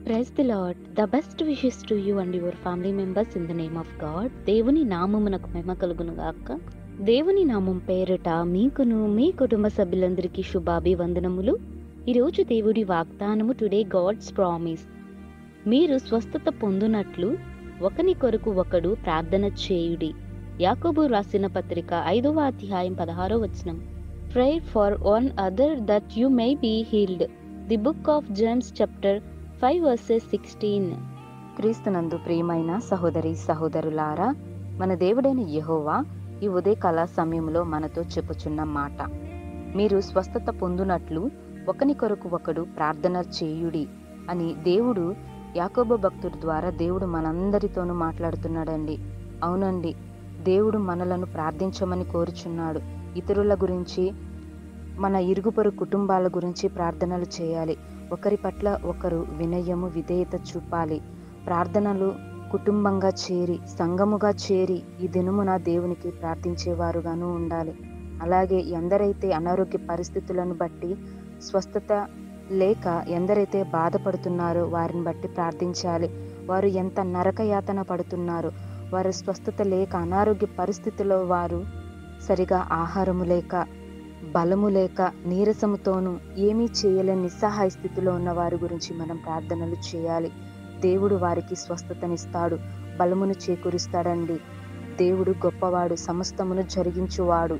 Praise the Lord. The best wishes to you and your family members in the name of God. దేవుని నామమునకు మహిమ కలుగును గాక. దేవుని నామం పేరిట మీకును మీ కుటుంబ సభ్యులందరికీ శుభాభివందనములు. ఈరోజు దేవుడి వాగ్దానము, టుడే గాడ్స్ ప్రామిస్. మీరు స్వస్థత పొందునట్లు ఒకని కొరకు ఒకడు ప్రార్థన చేయుడి. యాకోబు రాసిన పత్రిక 5వ అధ్యాయం 16వ వచనం. Pray for one other that you may be healed. The book of James chapter 5 verses 16. క్రీస్తునందు ప్రియమైన సహోదరి సహోదరులారా, మన దేవుడైన యెహోవా ఈ ఉదయకాల సమయంలో మనతో చెప్పుచున్న మాట, మీరు స్వస్థత పొందునట్లు ఒకని కొరకు ఒకడు ప్రార్థన చేయుడి అని దేవుడు యాకోబు భక్తుడి ద్వారా దేవుడు మనందరితోనూ మాట్లాడుతున్నాడండి. అవునండి, దేవుడు మనలను ప్రార్థించమని కోరుచున్నాడు. ఇతరుల గురించి, మన ఇరుగుపొరు కుటుంబాల గురించి ప్రార్థనలు చేయాలి. ఒకరి పట్ల ఒకరు వినయము విధేయత చూపాలి. ప్రార్థనలు కుటుంబంగా చేరి, సంఘముగా చేరి ఈ దినమున దేవునికి ప్రార్థించేవారుగాను ఉండాలి. అలాగే ఎందరైతే అనారోగ్య పరిస్థితులను బట్టి, స్వస్థత లేక ఎందరైతే బాధపడుతున్నారో వారిని బట్టి ప్రార్థించాలి. వారు ఎంత నరకయాతన పడుతున్నారో, వారు స్వస్థత లేక అనారోగ్య పరిస్థితుల్లో వారు సరిగా ఆహారము లేక, బలము లేక, నీరసముతోనూ ఏమీ చేయలేని నిస్సహాయ స్థితిలో ఉన్న వారి గురించి మనం ప్రార్థనలు చేయాలి. దేవుడు వారికి స్వస్థతనిస్తాడు, బలమును చేకూరుస్తాడండి. దేవుడు గొప్పవాడు, సమస్తమును జరిగించువాడు,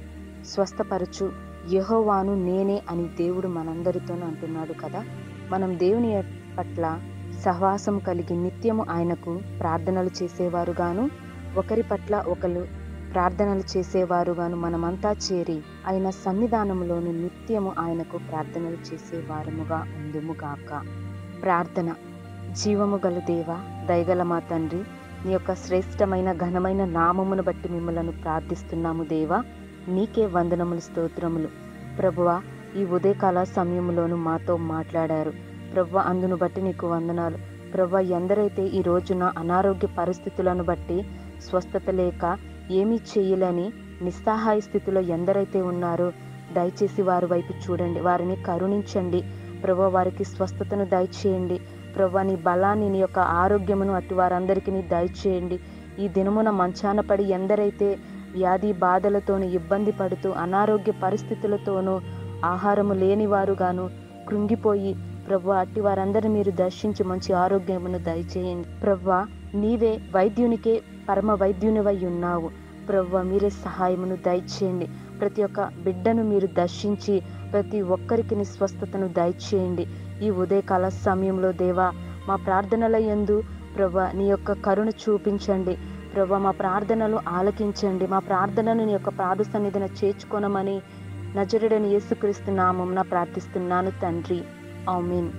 స్వస్థపరచు యెహోవాను నేనే అని దేవుడు మనందరితోనూ అంటున్నాడు కదా. మనం దేవుని పట్ల సహవాసం కలిగి నిత్యము ఆయనకు ప్రార్థనలు చేసేవారుగాను, ఒకరి పట్ల ఒకరు ప్రార్థనలు చేసేవారుగాను మనమంతా చేరి ఆయన సన్నిధానంలోని నిత్యము ఆయనకు ప్రార్థనలు చేసేవారముగా ఉందుముగాక. ప్రార్థన. జీవము గల దేవా, దయగల మా తండ్రి, నీ యొక్క శ్రేష్టమైన ఘనమైన నామమును బట్టి మిమ్మలను ప్రార్థిస్తున్నాము దేవా. నీకే వందనములు, స్తోత్రములు. ప్రభువా, ఈ ఉదయకాల సమయంలోనూ మాతో మాట్లాడారు ప్రభువా, అందును బట్టి నీకు వందనాలు. ప్రభువా, ఎందరైతే ఈ రోజున అనారోగ్య పరిస్థితులను బట్టి స్వస్థత లేక ఏమీ చేయలేని నిస్సహాయ స్థితిలో ఎందరైతే ఉన్నారో దయచేసి వారి వైపు చూడండి, వారిని కరుణించండి ప్రభువా, వారికి స్వస్థతను దయచేయండి ప్రభువా. నీ బలాన్ని, నీ యొక్క ఆరోగ్యమును అటు వారందరికీ నీ దయచేయండి. ఈ దినమున మంచాన పడి ఎందరైతే వ్యాధి బాధలతోనూ ఇబ్బంది పడుతూ అనారోగ్య పరిస్థితులతోనూ ఆహారము లేని వారుగాను కృంగిపోయి ప్రభువా, అట్టి వారందరినీ మీరు దర్శించి మంచి ఆరోగ్యమును దయచేయండి ప్రభువా. నీవే వైద్యునికే పరమ వైద్యునివై ఉన్నావు ప్రభువా, మీరే సహాయమును దయచేయండి. ప్రతి ఒక్క బిడ్డను మీరు దర్శించి ప్రతి ఒక్కరికి స్వస్థతను దయచేయండి. ఈ ఉదయకాల సమయంలో దేవా, మా ప్రార్థనల యందు ప్రభువా నీ యొక్క కరుణ చూపించండి ప్రభువా. మా ప్రార్థనలు ఆలకించండి, మా ప్రార్థనను నీ యొక్క పాద సన్నిధిన చేర్చుకొనమని నజరేయుడైన యేసుక్రీస్తు నామమున ప్రార్థిస్తున్నాను తండ్రి. ఆమేన్.